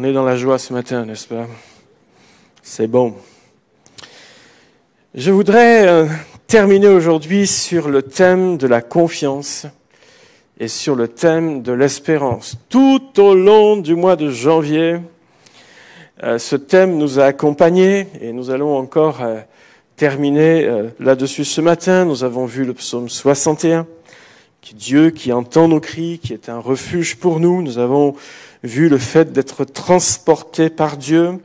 est dans la joie ce matin, n'est-ce pas? C'est bon. Je voudrais terminer aujourd'hui sur le thème de la confiance et sur le thème de l'espérance. Tout au long du mois de janvier, ce thème nous a accompagnés et nous allons encore terminer là-dessus ce matin. Nous avons vu le psaume 61, qui est Dieu qui entend nos cris, qui est un refuge pour nous. Nous avons vu le fait d'être transporté par Dieu.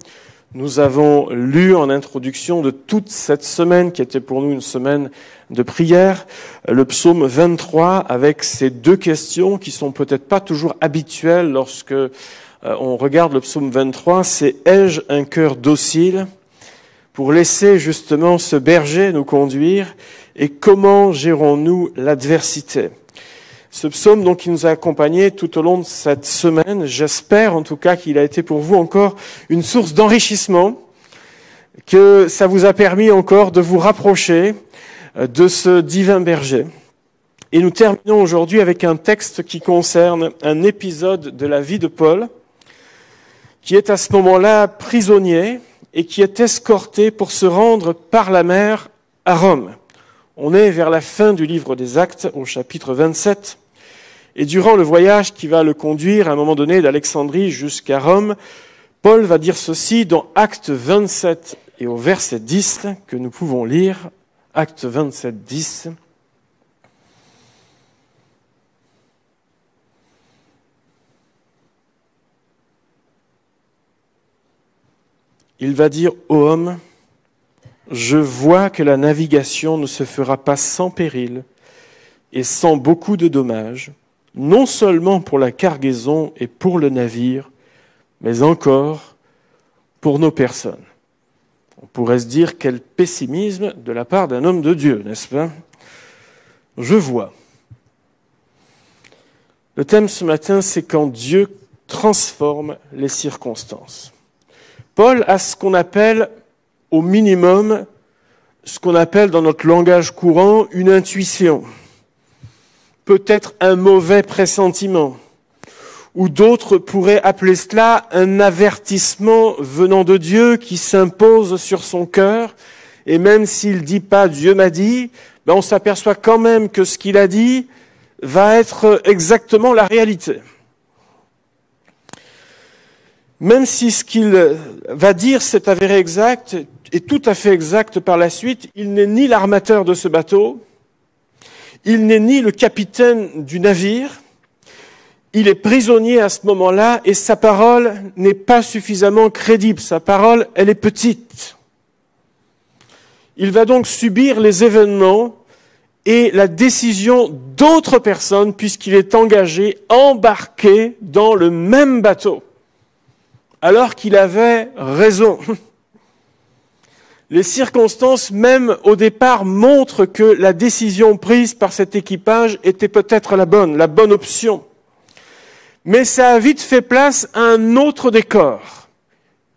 Nous avons lu en introduction de toute cette semaine, qui était pour nous une semaine de prière, le psaume 23 avec ces deux questions qui sont peut-être pas toujours habituelles lorsque on regarde le psaume 23. C'est « Ai-je un cœur docile ?» pour laisser justement ce berger nous conduire, et comment gérons-nous l'adversité? Ce psaume donc qui nous a accompagnés tout au long de cette semaine, j'espère en tout cas qu'il a été pour vous encore une source d'enrichissement, que ça vous a permis encore de vous rapprocher de ce divin berger. Et nous terminons aujourd'hui avec un texte qui concerne un épisode de la vie de Paul, qui est à ce moment-là prisonnier et qui est escorté pour se rendre par la mer à Rome. On est vers la fin du livre des Actes, au chapitre 27. Et durant le voyage qui va le conduire à un moment donné d'Alexandrie jusqu'à Rome, Paul va dire ceci dans Actes 27 et au verset 10 que nous pouvons lire. Actes 27, 10. Il va dire « Ô homme, je vois que la navigation ne se fera pas sans péril et sans beaucoup de dommages, non seulement pour la cargaison et pour le navire, mais encore pour nos personnes. » On pourrait se dire quel pessimisme de la part d'un homme de Dieu, n'est-ce pas? Je vois. Le thème ce matin, c'est quand Dieu transforme les circonstances. Paul a ce qu'on appelle, au minimum, ce qu'on appelle dans notre langage courant une intuition. Peut-être un mauvais pressentiment, ou d'autres pourraient appeler cela un avertissement venant de Dieu qui s'impose sur son cœur, et même s'il ne dit pas « Dieu m'a dit », on s'aperçoit quand même que ce qu'il a dit va être exactement la réalité. Même si ce qu'il va dire s'est avéré exact, et tout à fait exact par la suite, il n'est ni l'armateur de ce bateau, il n'est ni le capitaine du navire, il est prisonnier à ce moment-là et sa parole n'est pas suffisamment crédible. Sa parole, elle est petite. Il va donc subir les événements et la décision d'autres personnes puisqu'il est engagé, embarqué dans le même bateau, alors qu'il avait raison. Les circonstances, même au départ, montrent que la décision prise par cet équipage était peut-être la bonne option. Mais ça a vite fait place à un autre décor,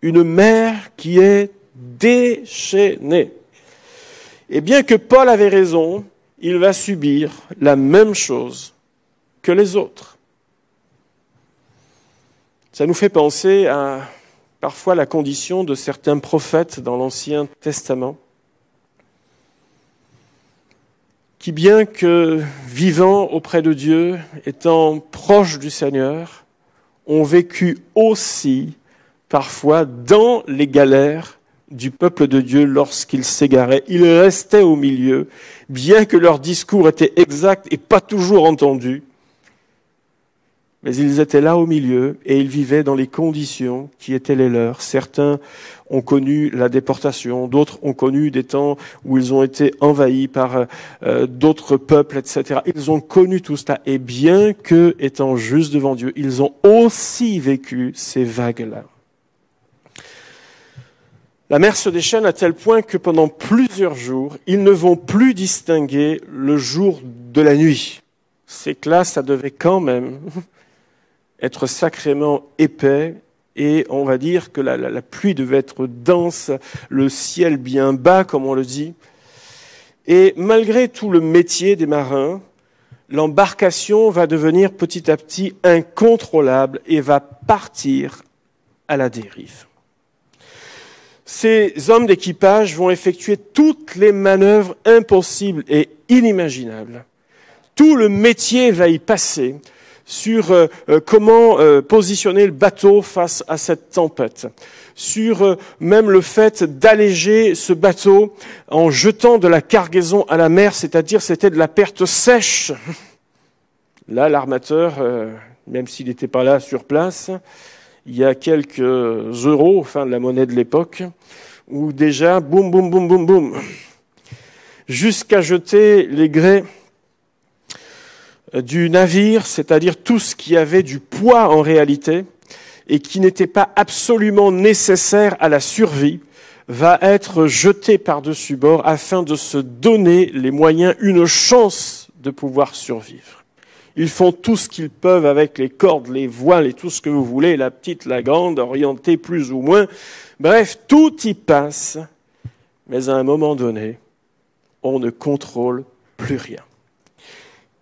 une mer qui est déchaînée. Et bien que Paul avait raison, il va subir la même chose que les autres. Ça nous fait penser à parfois la condition de certains prophètes dans l'Ancien Testament, qui bien que vivant auprès de Dieu, étant proches du Seigneur, ont vécu aussi parfois dans les galères du peuple de Dieu lorsqu'ils s'égaraient. Ils restaient au milieu, bien que leur discours était exact et pas toujours entendu. Mais ils étaient là au milieu et ils vivaient dans les conditions qui étaient les leurs. Certains ont connu la déportation, d'autres ont connu des temps où ils ont été envahis par d'autres peuples, etc. Ils ont connu tout cela. Et bien que, étant justes devant Dieu, ils ont aussi vécu ces vagues-là. La mer se déchaîne à tel point que pendant plusieurs jours, ils ne vont plus distinguer le jour de la nuit. C'est que là, ça devait quand même être sacrément épais, et on va dire que la pluie devait être dense, le ciel bien bas, comme on le dit. Et malgré tout le métier des marins, l'embarcation va devenir petit à petit incontrôlable et va partir à la dérive. Ces hommes d'équipage vont effectuer toutes les manœuvres impossibles et inimaginables. Tout le métier va y passer sur comment positionner le bateau face à cette tempête, sur même le fait d'alléger ce bateau en jetant de la cargaison à la mer, c'est-à-dire c'était de la perte sèche. Là, l'armateur, même s'il n'était pas là sur place, il y a quelques euros, enfin de la monnaie de l'époque, où déjà, boum, boum, boum, boum, boum, jusqu'à jeter les grès du navire, c'est-à-dire tout ce qui avait du poids en réalité et qui n'était pas absolument nécessaire à la survie, va être jeté par-dessus bord afin de se donner les moyens, une chance de pouvoir survivre. Ils font tout ce qu'ils peuvent avec les cordes, les voiles et tout ce que vous voulez, la petite, la grande, orientée plus ou moins. Bref, tout y passe, mais à un moment donné, on ne contrôle plus rien.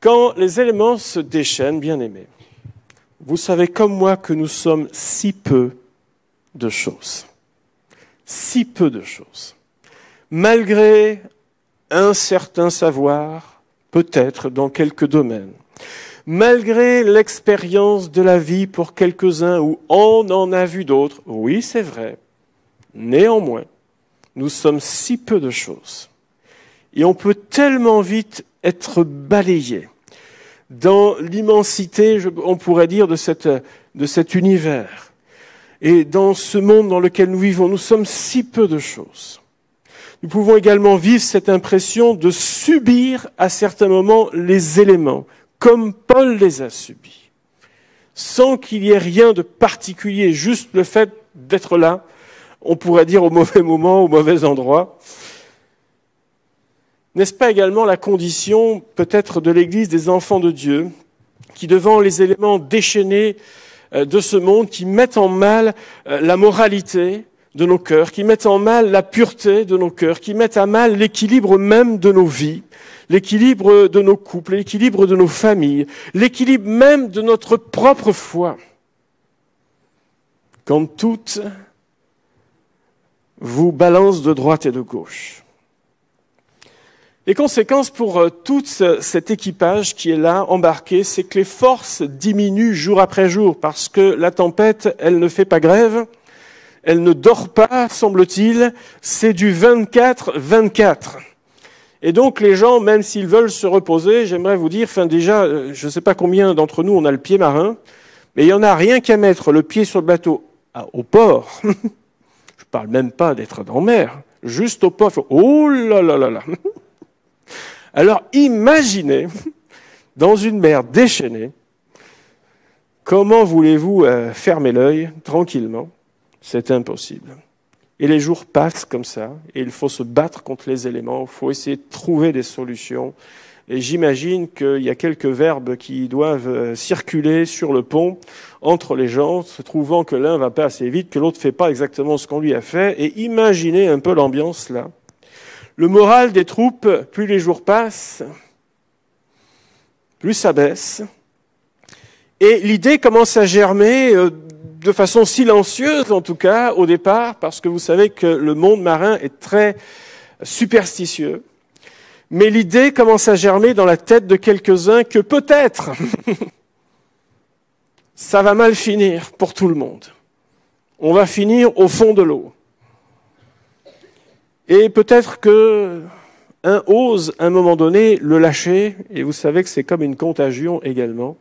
Quand les éléments se déchaînent, bien-aimés, vous savez comme moi que nous sommes si peu de choses. Si peu de choses. Malgré un certain savoir, peut-être dans quelques domaines, malgré l'expérience de la vie pour quelques-uns où on en a vu d'autres, oui, c'est vrai. Néanmoins, nous sommes si peu de choses. Et on peut tellement vite être balayé dans l'immensité, on pourrait dire, de cet univers. Et dans ce monde dans lequel nous vivons, nous sommes si peu de choses. Nous pouvons également vivre cette impression de subir à certains moments les éléments, comme Paul les a subis, sans qu'il y ait rien de particulier, juste le fait d'être là, on pourrait dire au mauvais moment, au mauvais endroit. N'est-ce pas également la condition peut-être de l'Église des enfants de Dieu, qui devant les éléments déchaînés de ce monde, qui mettent en mal la moralité de nos cœurs, qui mettent en mal la pureté de nos cœurs, qui mettent à mal l'équilibre même de nos vies, l'équilibre de nos couples, l'équilibre de nos familles, l'équilibre même de notre propre foi. Quand toutes vous balancent de droite et de gauche. Les conséquences pour tout cet équipage qui est là, embarqué, c'est que les forces diminuent jour après jour, parce que la tempête, elle ne fait pas grève, elle ne dort pas, semble-t-il, c'est du 24-24. Et donc les gens, même s'ils veulent se reposer, j'aimerais vous dire, déjà, je ne sais pas combien d'entre nous on a le pied marin, mais il n'y en a rien qu'à mettre le pied sur le bateau au port. Je parle même pas d'être en mer, juste au port. Oh là là là là. Alors imaginez, dans une mer déchaînée, comment voulez-vous fermer l'œil tranquillement? C'est impossible. Et les jours passent comme ça, et il faut se battre contre les éléments, il faut essayer de trouver des solutions. Et j'imagine qu'il y a quelques verbes qui doivent circuler sur le pont entre les gens, se trouvant que l'un va pas assez vite, que l'autre ne fait pas exactement ce qu'on lui a fait. Et imaginez un peu l'ambiance là. Le moral des troupes, plus les jours passent, plus ça baisse. Et l'idée commence à germer de façon silencieuse, en tout cas, au départ, parce que vous savez que le monde marin est très superstitieux. Mais l'idée commence à germer dans la tête de quelques-uns que peut-être ça va mal finir pour tout le monde. On va finir au fond de l'eau. Et peut-être que un ose, à un moment donné, le lâcher, et vous savez que c'est comme une contagion également.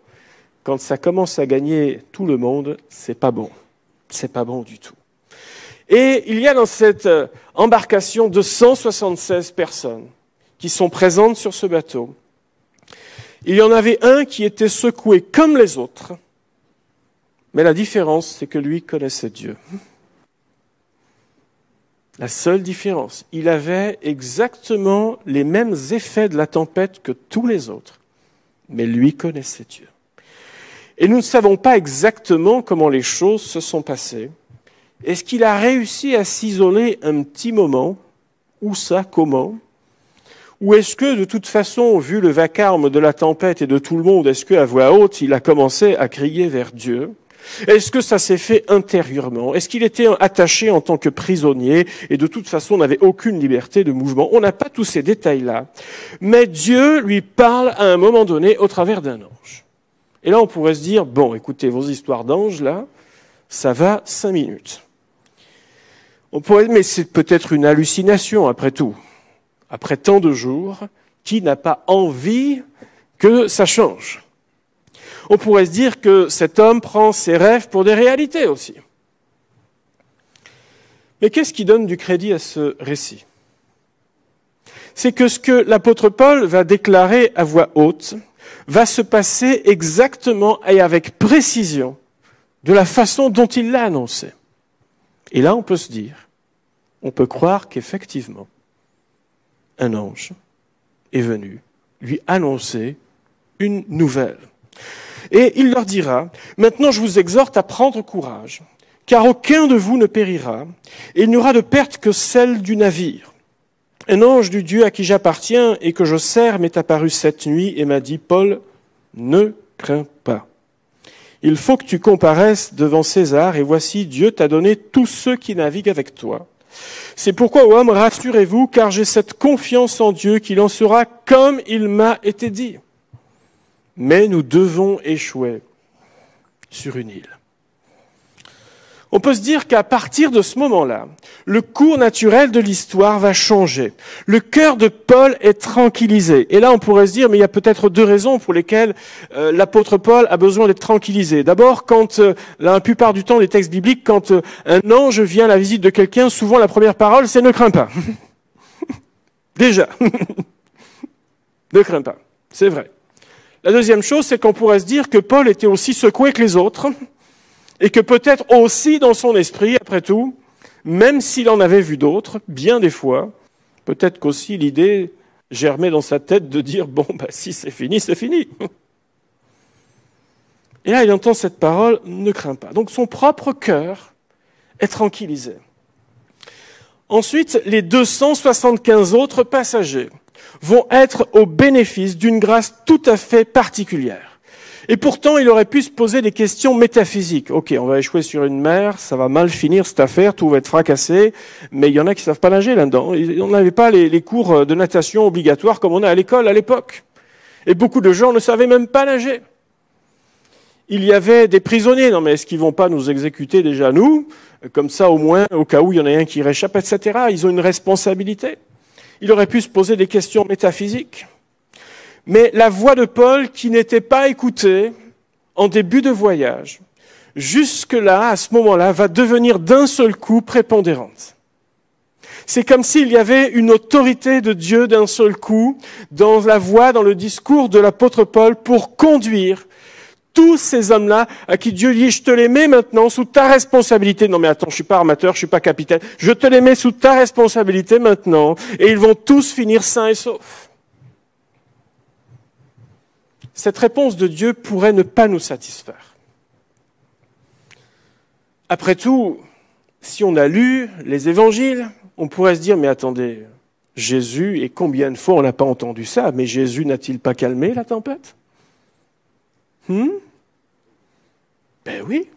Quand ça commence à gagner tout le monde, c'est pas bon. C'est pas bon du tout. Et il y a dans cette embarcation 276 personnes qui sont présentes sur ce bateau. Il y en avait un qui était secoué comme les autres, mais la différence, c'est que lui connaissait Dieu. La seule différence, il avait exactement les mêmes effets de la tempête que tous les autres, mais lui connaissait Dieu. Et nous ne savons pas exactement comment les choses se sont passées. Est-ce qu'il a réussi à s'isoler un petit moment? Où ça? Comment? Ou est-ce que, de toute façon, vu le vacarme de la tempête et de tout le monde, est-ce qu'à voix haute, il a commencé à crier vers Dieu? Est-ce que ça s'est fait intérieurement? Est-ce qu'il était attaché en tant que prisonnier et de toute façon n'avait aucune liberté de mouvement? On n'a pas tous ces détails-là. Mais Dieu lui parle à un moment donné au travers d'un ange. Et là, on pourrait se dire, bon, écoutez, vos histoires d'anges, là, ça va 5 minutes. On pourrait dire, mais c'est peut-être une hallucination, après tout. Après tant de jours, qui n'a pas envie que ça change? On pourrait se dire que cet homme prend ses rêves pour des réalités aussi. Mais qu'est-ce qui donne du crédit à ce récit? C'est que ce que l'apôtre Paul va déclarer à voix haute va se passer exactement et avec précision de la façon dont il l'a annoncé. Et là, on peut se dire, on peut croire qu'effectivement, un ange est venu lui annoncer une nouvelle. Et il leur dira, maintenant je vous exhorte à prendre courage, car aucun de vous ne périra, et il n'y aura de perte que celle du navire. Un ange du Dieu à qui j'appartiens et que je sers m'est apparu cette nuit et m'a dit, Paul, ne crains pas. Il faut que tu comparaisses devant César, et voici, Dieu t'a donné tous ceux qui naviguent avec toi. C'est pourquoi, ô homme, rassurez-vous, car j'ai cette confiance en Dieu qu'il en sera comme il m'a été dit. Mais nous devons échouer sur une île. On peut se dire qu'à partir de ce moment-là, le cours naturel de l'histoire va changer. Le cœur de Paul est tranquillisé. Et là, on pourrait se dire, mais il y a peut-être 2 raisons pour lesquelles l'apôtre Paul a besoin d'être tranquillisé. D'abord, quand, la plupart du temps des textes bibliques, quand un ange vient à la visite de quelqu'un, souvent la première parole, c'est « ne crains pas ». Déjà. Ne crains pas. C'est vrai. La deuxième chose, c'est qu'on pourrait se dire que Paul était aussi secoué que les autres, et que peut-être aussi dans son esprit, après tout, même s'il en avait vu d'autres, bien des fois, peut-être qu'aussi l'idée germait dans sa tête de dire, bon, si c'est fini, c'est fini. Et là, il entend cette parole, ne crains pas. Donc son propre cœur est tranquillisé. Ensuite, les 275 autres passagers vont être au bénéfice d'une grâce tout à fait particulière. Et pourtant, il aurait pu se poser des questions métaphysiques. Ok, on va échouer sur une mer, ça va mal finir cette affaire, tout va être fracassé, mais il y en a qui savent pas nager là-dedans. On n'avait pas les cours de natation obligatoires comme on a à l'école à l'époque. Et beaucoup de gens ne savaient même pas nager. Il y avait des prisonniers. Non, mais est-ce qu'ils vont pas nous exécuter déjà, nous? Comme ça, au moins, au cas où il y en a un qui réchappe, etc. Ils ont une responsabilité. Il aurait pu se poser des questions métaphysiques. Mais la voix de Paul, qui n'était pas écoutée en début de voyage, jusque-là, à ce moment-là, va devenir d'un seul coup prépondérante. C'est comme s'il y avait une autorité de Dieu d'un seul coup dans la voix, dans le discours de l'apôtre Paul pour conduire tous ces hommes-là à qui Dieu dit, je te les mets maintenant sous ta responsabilité. Non mais attends, je suis pas armateur, je suis pas capitaine. Je te les mets sous ta responsabilité maintenant et ils vont tous finir sains et saufs. Cette réponse de Dieu pourrait ne pas nous satisfaire. Après tout, si on a lu les évangiles, on pourrait se dire, mais attendez, Jésus, et combien de fois on n'a pas entendu ça, mais Jésus n'a-t-il pas calmé la tempête ? Ben oui.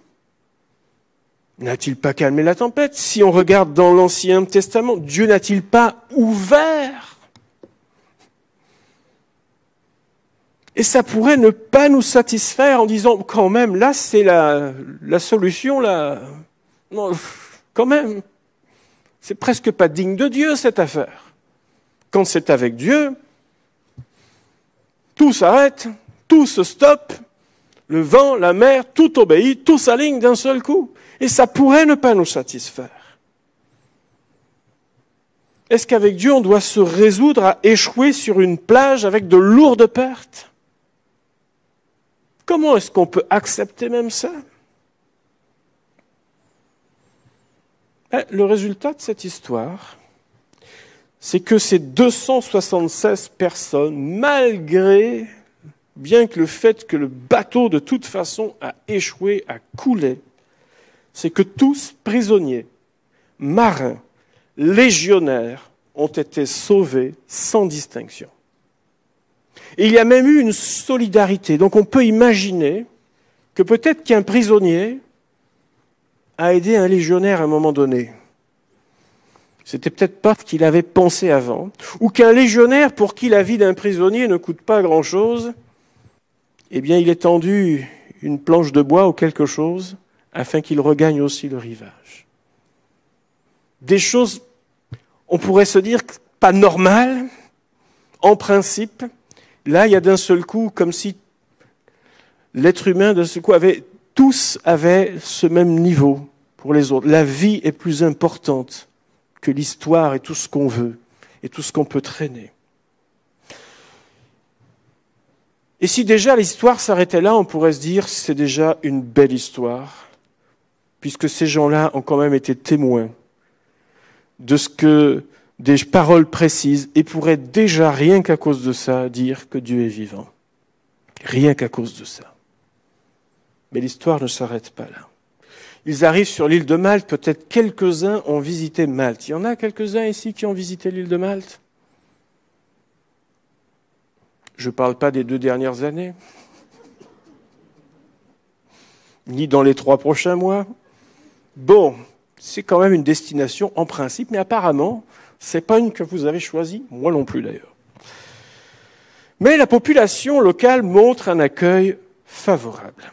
N'a-t-il pas calmé la tempête? Si on regarde dans l'Ancien Testament, Dieu n'a-t-il pas ouvert? Et ça pourrait ne pas nous satisfaire en disant, quand même, là, c'est la solution, là. Non, quand même. C'est presque pas digne de Dieu, cette affaire. Quand c'est avec Dieu, tout s'arrête, tout se stoppe. Le vent, la mer, tout obéit, tout s'aligne d'un seul coup. Et ça pourrait ne pas nous satisfaire. Est-ce qu'avec Dieu, on doit se résoudre à échouer sur une plage avec de lourdes pertes? Comment est-ce qu'on peut accepter même ça? Le résultat de cette histoire, c'est que ces 276 personnes, bien que le fait que le bateau de toute façon a échoué, a coulé, c'est que tous prisonniers, marins, légionnaires ont été sauvés sans distinction. Et il y a même eu une solidarité. Donc on peut imaginer que peut-être qu'un prisonnier a aidé un légionnaire à un moment donné. C'était peut-être pas ce qu'il avait pensé avant. Ou qu'un légionnaire pour qui la vie d'un prisonnier ne coûte pas grand-chose, eh bien il est tendu une planche de bois ou quelque chose afin qu'il regagne aussi le rivage. Des choses, on pourrait se dire, pas normales, en principe. Là, il y a d'un seul coup, comme si l'être humain, d'un seul coup, tous avaient ce même niveau pour les autres. La vie est plus importante que l'histoire et tout ce qu'on veut et tout ce qu'on peut traîner. Et si déjà l'histoire s'arrêtait là, on pourrait se dire c'est déjà une belle histoire, puisque ces gens-là ont quand même été témoins de ce que des paroles précises et pourraient déjà, rien qu'à cause de ça, dire que Dieu est vivant. Rien qu'à cause de ça. Mais l'histoire ne s'arrête pas là. Ils arrivent sur l'île de Malte, peut-être quelques-uns ont visité Malte. Il y en a quelques-uns ici qui ont visité l'île de Malte? Je ne parle pas des 2 dernières années, ni dans les 3 prochains mois. Bon, c'est quand même une destination en principe, mais apparemment, ce n'est pas une que vous avez choisie, moi non plus d'ailleurs. Mais la population locale montre un accueil favorable.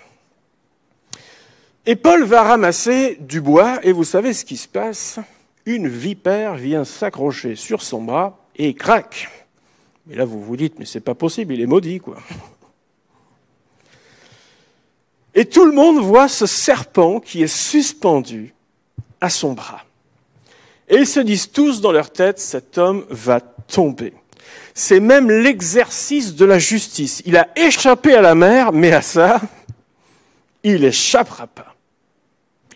Et Paul va ramasser du bois, et vous savez ce qui se passe. Une vipère vient s'accrocher sur son bras, et crac. Et là, vous vous dites, mais c'est pas possible, il est maudit, quoi. Et tout le monde voit ce serpent qui est suspendu à son bras. Et ils se disent tous dans leur tête, cet homme va tomber. C'est même l'exercice de la justice. Il a échappé à la mer, mais à ça, il échappera pas.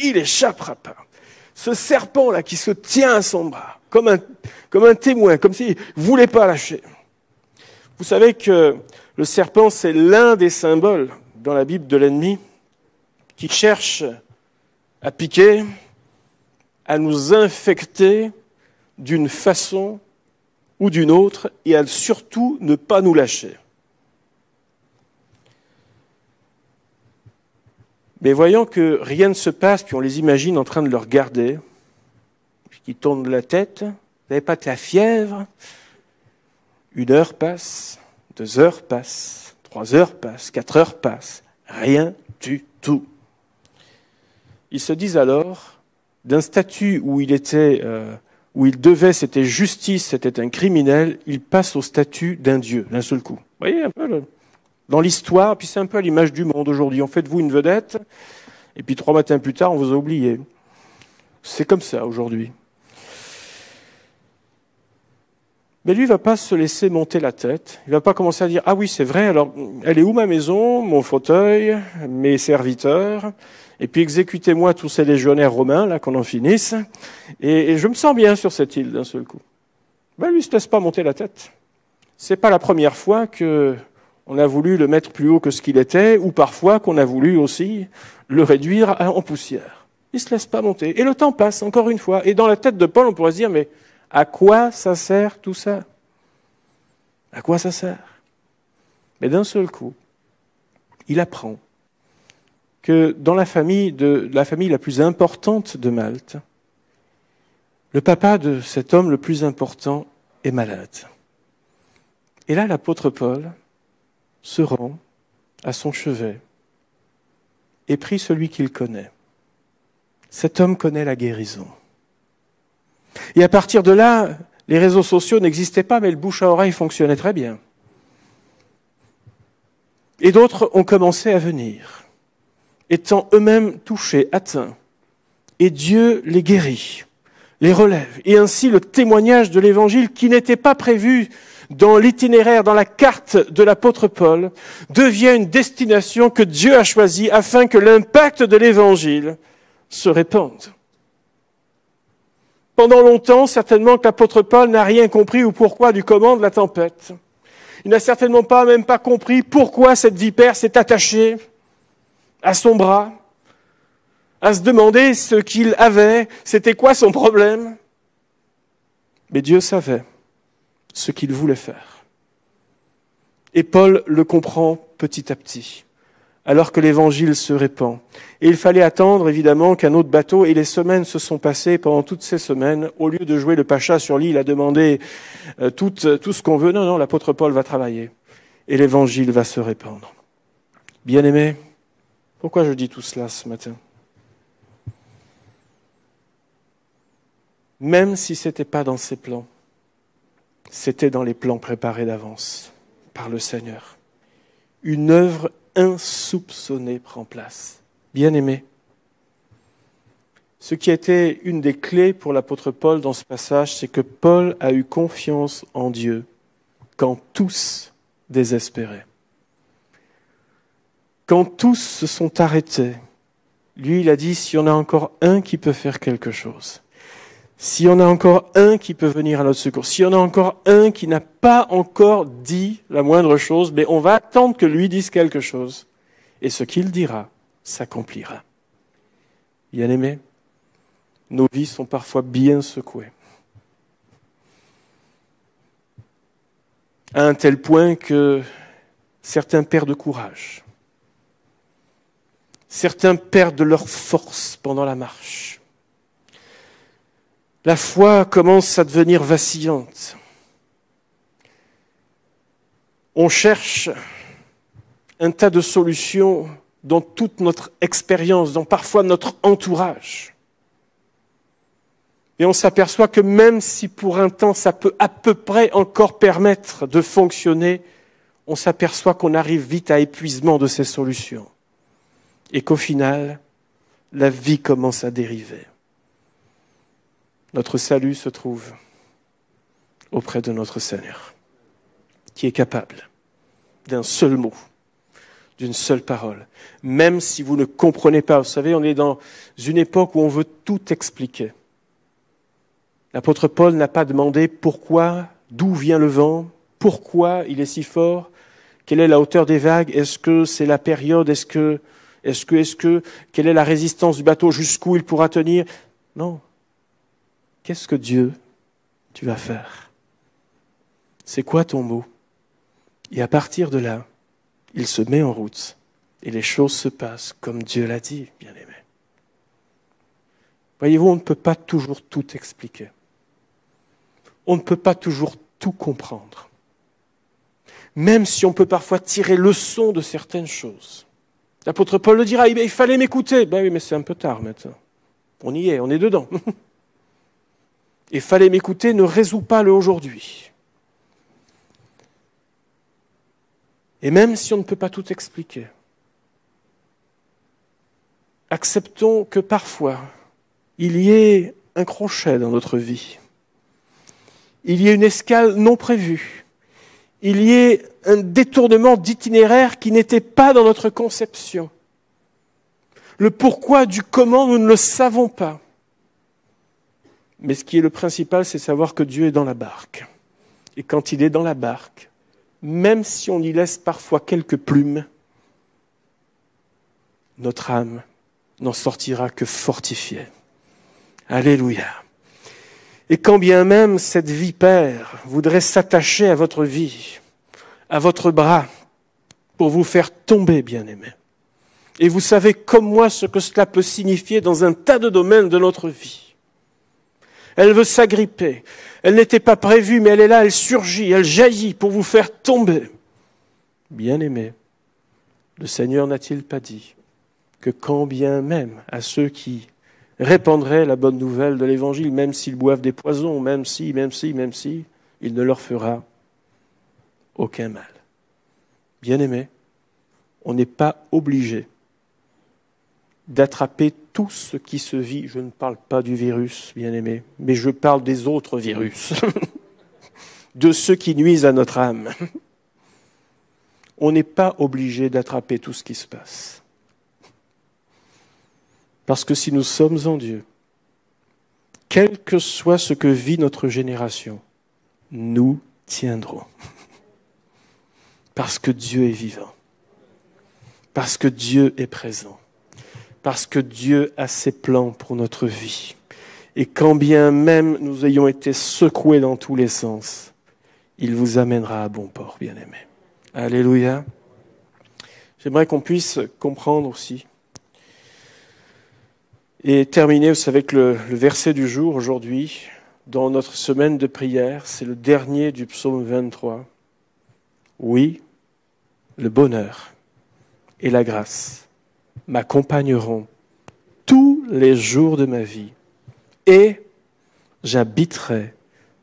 Il échappera pas. Ce serpent-là qui se tient à son bras, comme un témoin, comme s'il ne voulait pas lâcher. Vous savez que le serpent, c'est l'un des symboles dans la Bible de l'ennemi qui cherche à piquer, à nous infecter d'une façon ou d'une autre et à surtout ne pas nous lâcher. Mais voyant que rien ne se passe, puis on les imagine en train de le regarder, qui tournent la tête, vous n'avez pas de la fièvre, 1 heure passe, 2 heures passent, 3 heures passent, 4 heures passent, rien du tout. Ils se disent alors, d'un statut où il devait, c'était justice, c'était un criminel, il passe au statut d'un dieu, d'un seul coup. Vous voyez un peu dans l'histoire, puis c'est un peu à l'image du monde aujourd'hui. On fait de vous une vedette, et puis 3 matins plus tard, on vous a oublié. C'est comme ça aujourd'hui. Mais lui, il ne va pas se laisser monter la tête. Il ne va pas commencer à dire « Ah oui, c'est vrai, alors elle est où ma maison, mon fauteuil, mes serviteurs ?» Et puis exécutez-moi tous ces légionnaires romains, là, qu'on en finisse. Et je me sens bien sur cette île d'un seul coup. Ben, lui, il ne se laisse pas monter la tête. C'est pas la première fois qu'on a voulu le mettre plus haut que ce qu'il était, ou parfois qu'on a voulu aussi le réduire en poussière. Il ne se laisse pas monter. Et le temps passe, encore une fois. Et dans la tête de Paul, on pourrait se dire, mais à quoi ça sert tout ça? À quoi ça sert? Mais d'un seul coup, il apprend que dans la famille la plus importante de Malte, le papa de cet homme le plus important est malade. Et là, l'apôtre Paul se rend à son chevet et prie celui qu'il connaît. Cet homme connaît la guérison. Et à partir de là, les réseaux sociaux n'existaient pas, mais le bouche à oreille fonctionnait très bien. Et d'autres ont commencé à venir, étant eux-mêmes touchés, atteints. Et Dieu les guérit, les relève. Et ainsi, le témoignage de l'Évangile, qui n'était pas prévu dans l'itinéraire, dans la carte de l'apôtre Paul, devient une destination que Dieu a choisie afin que l'impact de l'Évangile se répande. Pendant longtemps, certainement que l'apôtre Paul n'a rien compris ou pourquoi du comment de la tempête. Il n'a certainement même pas compris pourquoi cette vipère s'est attachée à son bras, à se demander ce qu'il avait, c'était quoi son problème. Mais Dieu savait ce qu'il voulait faire. Et Paul le comprend petit à petit. alors que l'évangile se répand. Et il fallait attendre, évidemment, qu'un autre bateau, et les semaines se sont passées. Pendant toutes ces semaines, au lieu de jouer le pacha sur l'île, à demander tout ce qu'on veut, non, l'apôtre Paul va travailler. Et l'évangile va se répandre. Bien-aimés, pourquoi je dis tout cela ce matin? Même si ce n'était pas dans ses plans, c'était dans les plans préparés d'avance par le Seigneur. Une œuvre insoupçonnée prend place. Bien-aimés, ce qui a été une des clés pour l'apôtre Paul dans ce passage, c'est que Paul a eu confiance en Dieu quand tous désespéraient. Quand tous se sont arrêtés, lui, il a dit, s'il y en a encore un qui peut faire quelque chose, s'il y en a encore un qui peut venir à notre secours, s'il y en a encore un qui n'a pas encore dit la moindre chose, mais on va attendre que lui dise quelque chose. Et ce qu'il dira s'accomplira. Bien-aimés, nos vies sont parfois bien secouées. À un tel point que certains perdent courage. Certains perdent leur force pendant la marche. La foi commence à devenir vacillante. On cherche un tas de solutions dans toute notre expérience, dans parfois notre entourage. Et on s'aperçoit que même si pour un temps ça peut à peu près encore permettre de fonctionner, on s'aperçoit qu'on arrive vite à épuisement de ces solutions. Et qu'au final, la vie commence à dériver. Notre salut se trouve auprès de notre Seigneur, qui est capable d'un seul mot, d'une seule parole. Même si vous ne comprenez pas, vous savez, on est dans une époque où on veut tout expliquer. L'apôtre Paul n'a pas demandé pourquoi, d'où vient le vent, pourquoi il est si fort, quelle est la hauteur des vagues, est-ce que c'est la période, quelle est la résistance du bateau, jusqu'où il pourra tenir. Non. Qu'est-ce que Dieu, tu vas faire? C'est quoi ton mot? Et à partir de là, il se met en route et les choses se passent comme Dieu l'a dit, bien-aimés. Voyez-vous, on ne peut pas toujours tout expliquer. On ne peut pas toujours tout comprendre. Même si on peut parfois tirer leçon de certaines choses. L'apôtre Paul le dira, il fallait m'écouter. Ben oui, mais c'est un peu tard maintenant. On y est, on est dedans. Et fallait m'écouter ne résout pas le aujourd'hui. Et même si on ne peut pas tout expliquer, acceptons que parfois, il y ait un crochet dans notre vie. Il y ait une escale non prévue. Il y ait un détournement d'itinéraire qui n'était pas dans notre conception. Le pourquoi du comment, nous ne le savons pas. Mais ce qui est le principal, c'est savoir que Dieu est dans la barque. Et quand il est dans la barque, même si on y laisse parfois quelques plumes, notre âme n'en sortira que fortifiée. Alléluia. Et quand bien même cette vipère voudrait s'attacher à votre vie, à votre bras, pour vous faire tomber, bien-aimés. Et vous savez comme moi ce que cela peut signifier dans un tas de domaines de notre vie. Elle veut s'agripper. Elle n'était pas prévue, mais elle est là, elle surgit, elle jaillit pour vous faire tomber. Bien-aimés, le Seigneur n'a-t-il pas dit que quand bien même à ceux qui répandraient la bonne nouvelle de l'Évangile, même s'ils boivent des poisons, même si, il ne leur fera aucun mal. Bien-aimés, on n'est pas obligé d'attraper tout ce qui se vit. Je ne parle pas du virus, bien-aimés, mais je parle des autres virus, de ceux qui nuisent à notre âme. On n'est pas obligé d'attraper tout ce qui se passe. Parce que si nous sommes en Dieu, quel que soit ce que vit notre génération, nous tiendrons. Parce que Dieu est vivant. Parce que Dieu est présent. Parce que Dieu a ses plans pour notre vie. Et quand bien même nous ayons été secoués dans tous les sens, il vous amènera à bon port, bien-aimés. Alléluia. J'aimerais qu'on puisse comprendre aussi. Et terminer aussi avec le verset du jour aujourd'hui, dans notre semaine de prière, c'est le dernier du psaume 23. Oui, le bonheur et la grâce m'accompagneront tous les jours de ma vie et j'habiterai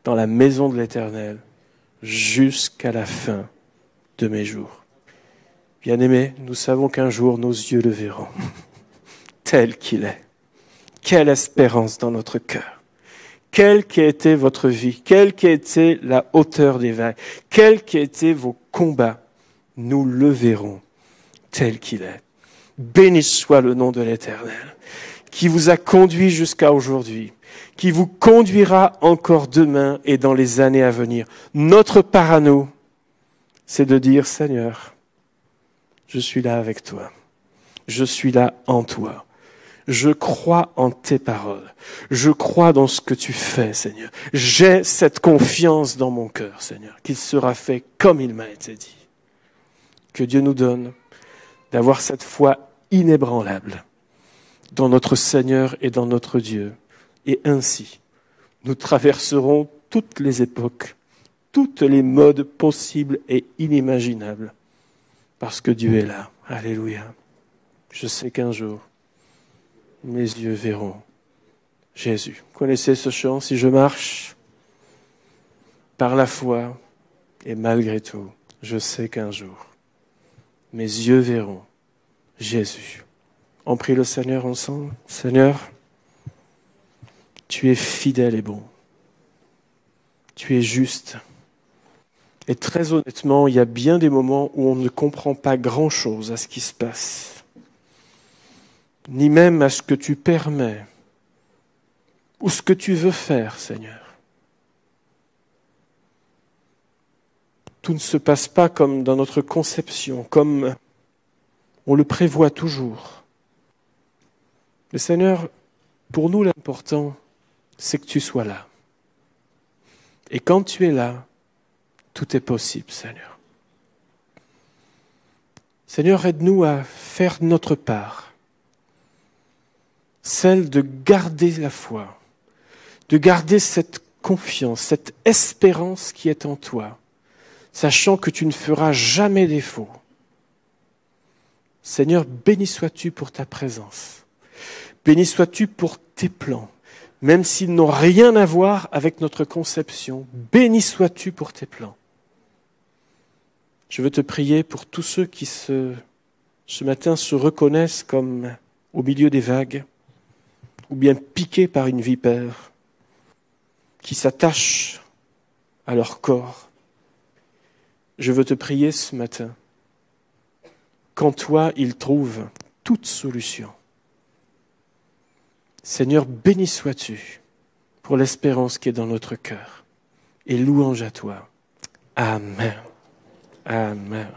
dans la maison de l'Éternel jusqu'à la fin de mes jours. Bien-aimés, nous savons qu'un jour nos yeux le verront tel qu'il est. Quelle espérance dans notre cœur. Quelle qu'ait été votre vie, quelle qu'ait été la hauteur des vagues, quels qu'aient été vos combats, nous le verrons tel qu'il est. Béni soit le nom de l'Éternel, qui vous a conduit jusqu'à aujourd'hui, qui vous conduira encore demain et dans les années à venir. Notre part à nous, c'est de dire, Seigneur, je suis là avec toi, je suis là en toi. Je crois en tes paroles. Je crois dans ce que tu fais, Seigneur. J'ai cette confiance dans mon cœur, Seigneur, qu'il sera fait comme il m'a été dit. Que Dieu nous donne d'avoir cette foi inébranlable dans notre Seigneur et dans notre Dieu. Et ainsi, nous traverserons toutes les époques, toutes les modes possibles et inimaginables, parce que Dieu est là. Alléluia. Je sais qu'un jour, mes yeux verront Jésus. Vous connaissez ce chant? Si je marche par la foi, et malgré tout, je sais qu'un jour, mes yeux verront Jésus. On prie le Seigneur ensemble. Seigneur, tu es fidèle et bon. Tu es juste. Et très honnêtement, il y a bien des moments où on ne comprend pas grand-chose à ce qui se passe, ni même à ce que tu permets, ou ce que tu veux faire, Seigneur. Tout ne se passe pas comme dans notre conception, comme on le prévoit toujours. Mais Seigneur, pour nous, l'important, c'est que tu sois là. Et quand tu es là, tout est possible, Seigneur. Seigneur, aide-nous à faire notre part, celle de garder la foi, de garder cette confiance, cette espérance qui est en toi, sachant que tu ne feras jamais défaut. Seigneur, béni sois-tu pour ta présence. Béni sois-tu pour tes plans, même s'ils n'ont rien à voir avec notre conception. Béni sois-tu pour tes plans. Je veux te prier pour tous ceux qui ce matin se reconnaissent comme au milieu des vagues, ou bien piqués par une vipère, qui s'attache à leur corps. Je veux te prier ce matin qu'en toi, ils trouvent toute solution. Seigneur, béni sois-tu pour l'espérance qui est dans notre cœur. Et louange à toi. Amen. Amen.